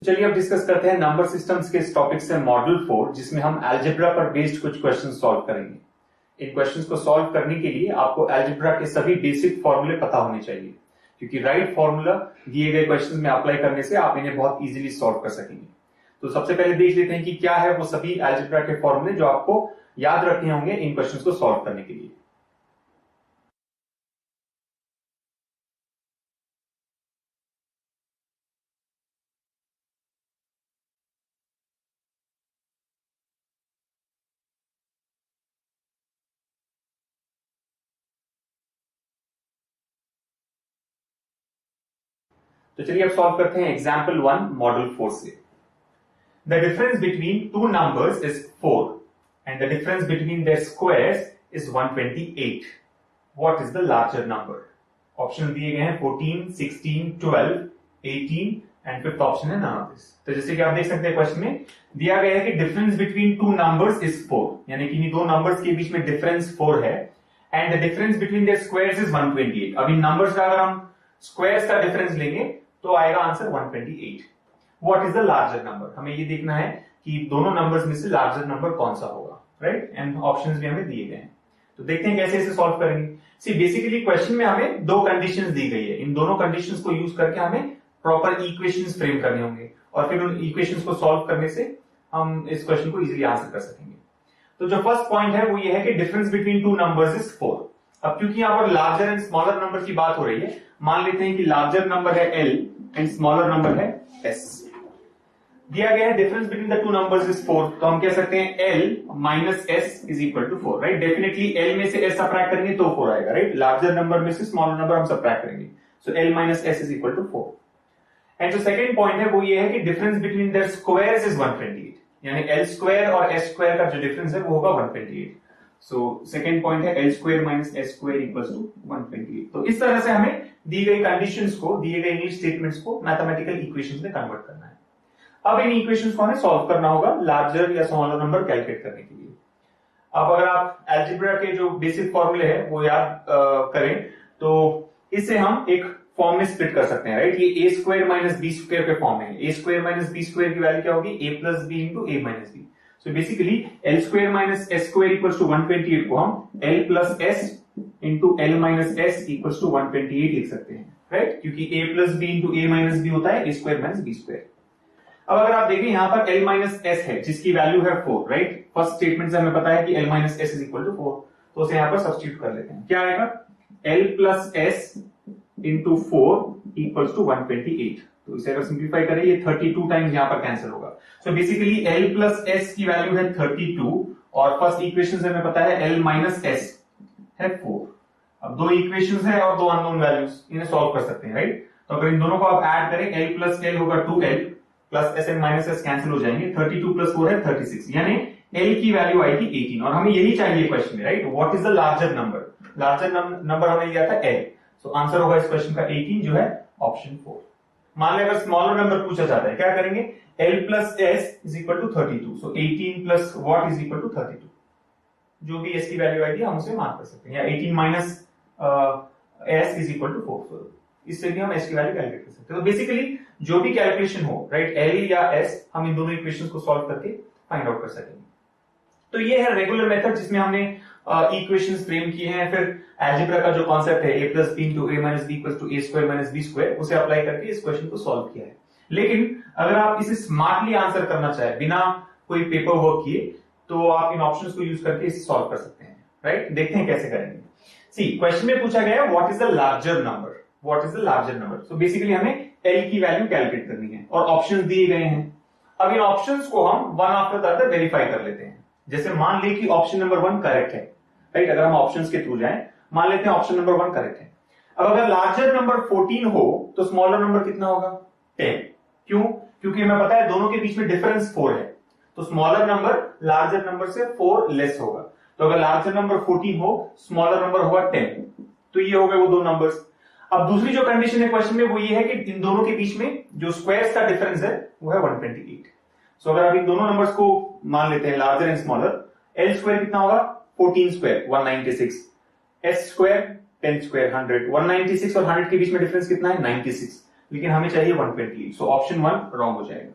चलिए अब डिस्कस करते हैं नंबर सिस्टम्स के इस टॉपिक से मॉड्यूल 4, जिसमें हम अलजेब्रा पर बेस्ड कुछ क्वेश्चन सॉल्व करेंगे। इन क्वेश्चंस को सॉल्व करने के लिए आपको अलजेब्रा के सभी बेसिक फॉर्मूले पता होने चाहिए, क्योंकि राइट फॉर्मूला दिए गए क्वेश्चन में अप्लाई करने से आप इन्हें बहुत इजीली सॉल्व कर सकेंगे। तो सबसे पहले देख लेते हैं कि क्या है वो सभी अलजेब्रा के फॉर्मूले जो आपको याद रखने होंगे इन क्वेश्चंस को सॉल्व करने के लिए। तो चलिए अब सॉल्व करते हैं एग्जाम्पल 1 मॉड्यूल 4 से। The difference between two numbers is 4 and the difference between their squares is 128। What is the larger number? Option दिए गए हैं 14, 16, 12, 18 एंड फिफ्थ ऑप्शन है नन ऑफ दिस। तो जैसे कि आप देख सकते हैं क्वेश्चन में दिया गया है कि difference between two numbers is 4, यानी कि इन दो नंबर्स के बीच में डिफरेंस 4 है and the difference between their squares is 128। अब इन नंबर्स का अगर हम स्क्वायर्स का डिफरेंस लेंगे तो आएगा answer 128। What is the larger number? हमें ये देखना है कि दोनों नंबर्स में से लार्जर नंबर कौन सा होगा, राइट? एंड ऑप्शंस भी हमें दिए गए हैं, तो देखते हैं कैसे इसे सॉल्व करेंगे। सी बेसिकली क्वेश्चन में हमें दो कंडीशंस दी गई है, इन दोनों कंडीशंस को यूज करके हमें प्रॉपर इक्वेशंस फ्रेम करने होंगे और फिर उन इक्वेशंस को सॉल्व करने से हम इस क्वेश्चन को इजीली आंसर कर सकेंगे। तो जो फर्स्ट पॉइंट है वो ये है कि difference between two numbers is 4। अब क्योंकि यहां पर लार्जर एंड स्मॉलर नंबर की बात हो रही है, मान लेते हैं कि लार्जर नंबर है L एंड स्मॉलर नंबर है S। दिया गया है difference between the two numbers is 4, तो हम कह सकते हैं L minus S is equal to 4, right? Definitely L में से S सब्ट्रैक्ट करेंगे तो 4 आएगा, राइट? लार्जर नंबर में से स्मॉलर नंबर हम सब्ट्रैक्ट करेंगे, so L minus S is equal to 4। And जो सेकंड पॉइंट है वो ये है कि difference between their squares is 128, यानी L स्क्वायर और S स्क्वायर का जो डिफरेंस है वो होगा 128। सो सेकेंड पॉइंट है L square minus S square equals to 128। तो इस तरह से हमें दी गई कंडीशंस को, दिए गए इंग्लिश स्टेटमेंट्स को मैथमेटिकल इक्वेशंस में कन्वर्ट करना है। अब इन इक्वेशंस को हमें सॉल्व करना होगा लार्जर या स्मॉलर नंबर कैलकुलेट करने के लिए। अब अगर आप अलजेब्रा के जो बेसिक फॉर्मूले हैं वो याद करें तो इसे हम एक फॉर्म में स्प्लिट कर सकते हैं, राइट? ये a square minus B square के फॉर्म में है। a square minus B square की वैल्यू क्या होगी? a plus B into a minus B. So basically L square minus S square equals to 128 को हम L plus S into L minus S equals to 128 लिख सकते हैं, right? क्योंकि a plus B into a minus B होता है a square minus B square. अब अगर आप देखें यहाँ पर L माइनस S है जिसकी वैल्यू है 4, राइट? फर्स्ट स्टेटमेंट से हमें पता है कि L minus S is equal to 4, तो उसे यहाँ पर सब्स्टिट्यूट कर लेते हैं। क्या आएगा? L plus S into 4 equals to 128। तो इसे अगर सिंप्लीफाई करें ये 32 टाइम्स यहां पर कैंसिल होगा। सो बेसिकली L प्लस S की वैल्यू है 32 और फर्स्ट इक्वेशन से हमें पता है L माइनस S है 4। अब दो इक्वेशंस है और दो अननोन वैल्यूज, इन्हें सॉल्व कर सकते हैं, राइट? तो अगर इन दोनों को आप ऐड करें L प्लस L होगा 2L plus S and minus S cancel हो जाएंगे। 32 प्लस 4 है 36, यानी L की वैल्यू आएगी 18 और हमें यही चाहिए क्वेश्चन में, right? What is the larger number? Larger number हमें दिया था L, सो आंसर होगा इस क्वेश्चन का 18 जो है ऑप्शन 4। मान लें अगर स्मॉलर नंबर पूछा जाता है, क्या करेंगे? L plus S is equal to 32, so 18 plus what is equal to 32। जो भी S की वैल्यू आएगी हम उसे मान कर सकते हैं, या 18 minus S is equal to 4। इससे भी हम S की वैल्यू कैलकुलेट कर सकते हैं। तो बेसिकली जो भी कैलकुलेशन हो, राइट, L या S, हम इन दोनों इक्वेशंस को सॉल्व करके फाइंड आउट कर सकेंगे। तो ये है रेगुलर मेथड जिसमें हमने इक्वेशंस फ्रेम किए हैं, फिर अलजेब्रा का जो कॉन्सेप्ट है a plus B into a minus B equals to a square minus B square, उसे अप्लाई करके इस क्वेश्चन को सॉल्व किया है। लेकिन अगर आप इसे स्मार्टली आंसर करना चाहे बिना कोई पेपर वर्क किए, तो आप इन ऑप्शंस को यूज करके इसे सॉल्व कर सकते हैं, राइट? देखते हैं कैसे करेंगे। सी क्वेश्चन में पूछा गया है what is the larger number? What is the larger number? So basically हमें L की वैल्यू कैलकुलेट करनी है और ऑप्शंस दिए गए हैं। अब इन ऑप्शंस को हम one after the other verify कर लेते हैं। जैसे मान ले कि ऑप्शन नंबर 1 करेक्ट है, राइट? अगर हम ऑप्शंस के थ्रू जाएं, मान लेते हैं ऑप्शन नंबर 1 करेक्ट है। अब अगर लार्जर नंबर 14 हो तो स्मॉलर नंबर कितना होगा? 10। क्यों? क्योंकि हमें पता है दोनों के बीच में डिफरेंस 4 है, तो स्मॉलर नंबर लार्जर नंबर से 4 लेस होगा। तो अगर लार्जर नंबर 14 हो, स्मॉलर नंबर होगा 10, तो ये हो गए वो दो नंबर्स। अब दूसरी जो कंडीशन है क्वेश्चन में वो ये है कि इन दोनों के बीच में जो स्क्वायर्स का डिफरेंस है वो है 128। सो अगर आप इन दोनों नंबर्स को मान लेते हैं larger and smaller, L square कितना होगा? 14 स्क्वायर 196, S स्क्वायर 10 स्क्वायर 100, 196 और 100 के बीच में डिफरेंस कितना है? 96। लेकिन हमें चाहिए 128, सो ऑप्शन 1 रॉन्ग हो जाएगा।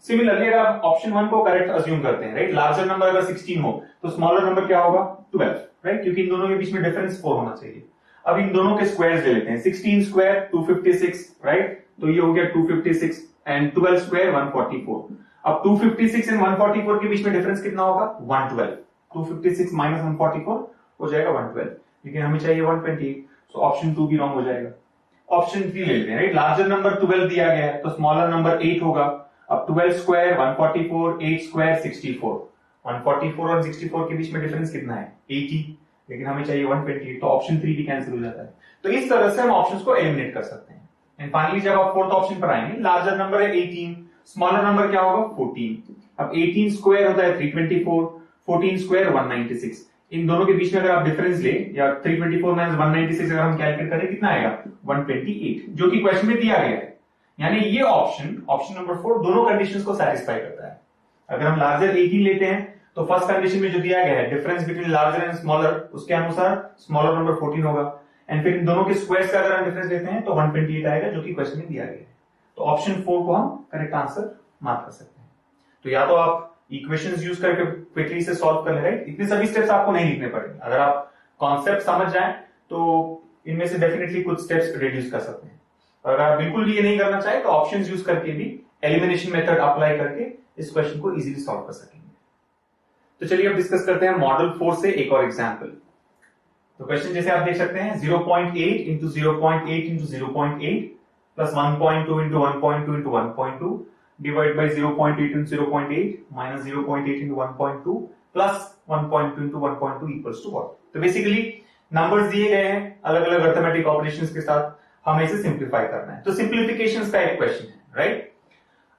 सिमिलरली अगर आप ऑप्शन 1 को करेक्ट अज्यूम करते हैं, राइट, लार्जर नंबर अगर 16 हो तो स्मॉलर नंबर क्या होगा 12, राइट, क्योंकि इन दोनों के बीच में डिफरेंस 4 होना चाहिए। अब इन दोनों के स्क्वायर्स ले लेते हैं, 16 स्क्वायर 256, राइट, तो ये हो गया 256 एंड 12 स्क्वायर 144। अब 256 एंड 144 के बीच में डिफरेंस कितना होगा 112, 256 माइनस 144 हो जाएगा 112, लेकिन हमें चाहिए 128, सो ऑप्शन 2 भी रॉन्ग हो जाएगा। ऑप्शन 3 ले लेते हैं, राइट, लार्जर नंबर 12 दिया गया है तो स्मॉलर नंबर 8 होगा। अब 12 स्क्वायर 144, 8 स्क्वायर 64, 144 और 64 के बीच में डिफरेंस कितना है 80, लेकिन हमें चाहिए 128, तो ऑप्शन 3 भी कैंसिल हो जाता है। तो इस तरह से हम ऑप्शंस को एलिमिनेट कर सकते हैं। एंड फाइनली जब आप फोर्थ ऑप्शन पर आएंगे, लार्जर नंबर है 18, स्मॉलर नंबर क्या होगा 14। अब 18 स्क्वायर होता है 324, 14 स्क्वायर 196, इन दोनों के बीच में अगर आप डिफरेंस ले या 324 माइनस 196 अगर हम कैलकुलेट करें कितना आएगा 128, जो कि क्वेश्चन में दिया गया है। यानी ये ऑप्शन नंबर 4 दोनों कंडीशंस को सेटिस्फाई करता है। अगर हम लार्जर 18 लेते हैं तो फर्स्ट कंडीशन में जो दिया गया है difference between larger and smaller, उसके अनुसार स्मॉलर नंबर 14 होगा, एंड फिर इन दोनों के स्क्वायर्स का अगर हम डिफरेंस लेते हैं तो 128 आएगा, जो कि क्वेश्चन में दिया गया है। तो ऑप्शन 4 को हम करेक्ट आंसर मार्क कर सकते हैं। तो या तो आप इक्वेशंस यूज करके क्विकली से सॉल्व कर ले, राइट, इतने सभी स्टेप्स आपको नहीं लिखने पड़ेंगे। अगर आप कॉन्सेप्ट समझ जाएं तो इनमें से डेफिनेटली कुछ स्टेप्स रिड्यूस कर सकते हैं। और अगर आप बिल्कुल भी ये नहीं करना चाहे तो ऑप्शंस यूज करके भी एलिमिनेशन मेथड अप्लाई करके इस क्वेश्चन को इजीली सॉल्व कर सकेंगे। तो चलिए अब डिस्कस करते हैं मॉडल 4 से एक और एग्जांपल। तो क्वेश्चन जैसे आप देख सकते हैं 0.8 into 0.8 into 0.8 plus 1.2 into 1.2 into 1.2 divide by 0.8 into 0.8 minus 0.8 into 1.2 plus 1.2 into 1.2 equals to what. तो बेसिकली नंबर्स दिए गए हैं अलग अलग अर्थमेटिक ऑपरेशंस के साथ, हमें इसे सिंप्लीफाई करना है। तो सिंप्लीफिकेशन का एक क्वेश्चन है, राइट।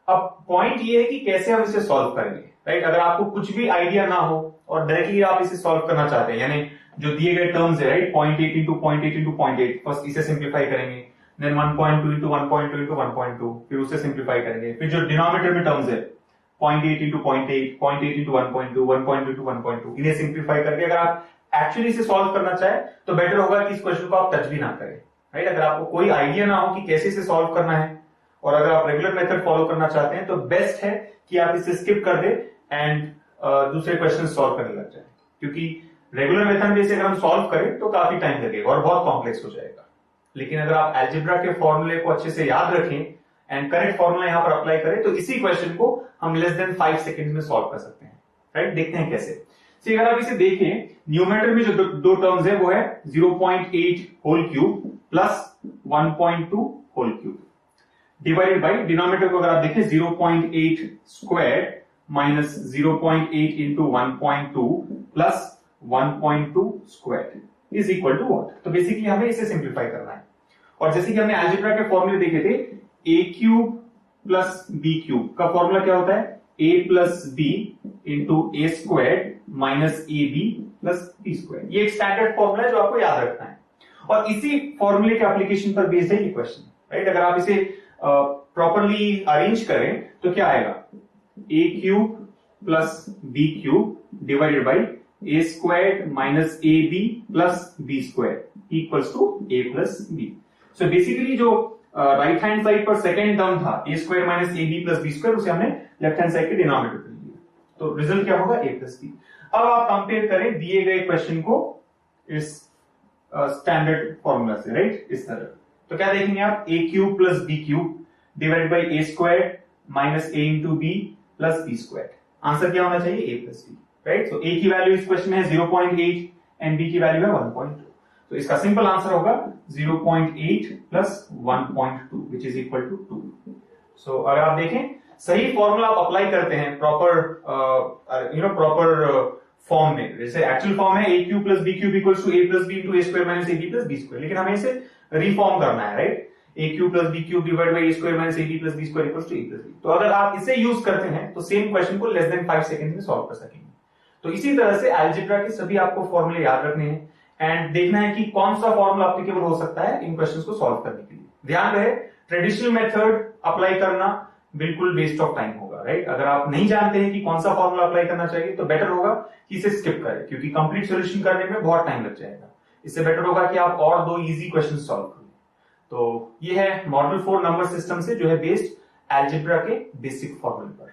अब पॉइंट ये है कि कैसे हम इसे सॉल्व करेंगे, राइट। अगर आपको कुछ भी आइडिया ना हो और डायरेक्टली आप इसे सॉल्व करना चाहते हैं, यानी जो दिए गए टर्म्स है, राइट, 0.8 इंटू 0.8 इंटू 0.8, फर्स्ट इसे सिंप्लीफाई करेंगे, देन 1.2 इंटू 1.2 इंटू 1.2, फिर उसे सिंप्लीफाई करेंगे, फिर जो डिनोमिनेटर में टर्म्स है 0.8 इंटू 0.8, 0.8 इंटू 1.2, 1.2 इंटू 1.2, इन्हें सिंप्लीफाई करके अगर आप एक्चुअली इसे सॉल्व करना चाहे तो बेटर होगा कि इस क्वेश्चन को आप टच भी ना करें, राइट। अगर आपको कोई आइडिया ना हो कि कैसे इसे सॉल्व करना है और अगर आप रेगुलर मेथड फॉलो करना चाहते हैं तो बेस्ट है कि आप इसे स्किप कर दे एंड दूसरे क्वेश्चन सॉल्व करने लग जाए, क्योंकि रेगुलर मेथड में इसे अगर हम सॉल्व करें तो काफी टाइम लगेगा और बहुत कॉम्प्लेक्स हो जाएगा। लेकिन अगर आप अलजेब्रा के फॉर्मूले को अच्छे से याद रखें एंड करेक्ट फॉर्मूला यहां पर अप्लाई करें तो इसी क्वेश्चन को हम लेस देन 5 सेकंड्स में सॉल्व कर सकते हैं, राइट। देखते हैं कैसे। अगर आप इसे देखें, न्यूमरेटर में जो दो टर्म्स है वो है 0.8 whole cube plus 1.2 whole cube divided by denominator को अगर आप देखें 0.8 square minus 0.8 into 1.2 plus 1.2 square is equal to what. तो बेसिकली हमें इसे सिंप्लीफाई करना है और जैसे कि हमने अलजेब्रा के फॉर्मूले देखे थे, a cube plus b cube का फॉर्मूला क्या होता है a plus B into A square minus A B plus B square. ये एक स्टैंडर्ड फॉर्मूला है जो आपको याद रखना है और इसी फॉर्मूले के एप्लीकेशन पर बेस्ड है ये क्वेश्चन, राइट। अगर आप इसे प्रॉपरली अरेंज करें तो क्या आएगा a cube plus B cube divided by A square minus A B plus B square equals to a plus b. So basically जो राइट हैंड साइड पर सेकेंड टर्म था a square minus A B plus B square, उसे हमने left hand side के denominator पे लिया, तो result क्या होगा a प्लस बी। अब आप कंपेयर करें दिए गए क्वेश्चन को इस स्टैंडर्ड फॉर्मूला से, राइट, इस तरह। तो क्या देखेंगे आप a cube plus B cube divided by A square minus A into B plus B square. Answer क्या होना चाहिए a प्लस बी, राइट। तो a की वैल्यू इस क्वेश्चन में है 0.8 एंड b की वैल्यू है 1.2, तो इसका सिंपल आंसर होगा 0.8 plus 1.2 which is equal to 2। So अगर आप देखें सही फॉर्मूला आप अप्लाई करते हैं प्रॉपर प्रॉपर फॉर्म में, जैसे एक्चुअल फॉर्म है a cube plus B cube equals to a plus B into A square minus A B plus B square, लेकिन हमें इसे रिफॉर्म करना है, right. a cube plus B cube divide by A square minus A B plus B square equals to A plus B. तो अगर आप इसे use करते हैं तो सेम क्वेश्चन को लेस देन 5 सेकंड में सॉल्व कर सकेंगे। तो इसी तरह से अलजेब्रा के सभी आपको फॉर्मूले याद रखने हैं एंड देखना है कि कौन सा फॉर्मूला एप्लीकेबल हो सकता है इन क्वेश्चंस को सॉल्व करने के लिए। ध्यान रहे ट्रेडिशनल मेथड अप्लाई करना बिल्कुल वेस्ट ऑफ टाइम होगा, राइट। अगर आप नहीं जानते हैं कि कौन सा फॉर्मूला अप्लाई करना चाहिए तो बेटर होगा कि इसे स्किप करें, क्योंकि कंप्लीट सॉल्यूशन करने में बहुत टाइम लग जाएगा। इससे बेटर होगा कि आप और 2 इजी क्वेश्चन सॉल्व करें। तो ये है मॉडल 4 नंबर सिस्टम से जो है बेस्ड अलजेब्रा के बेसिक फॉर्मूले पर।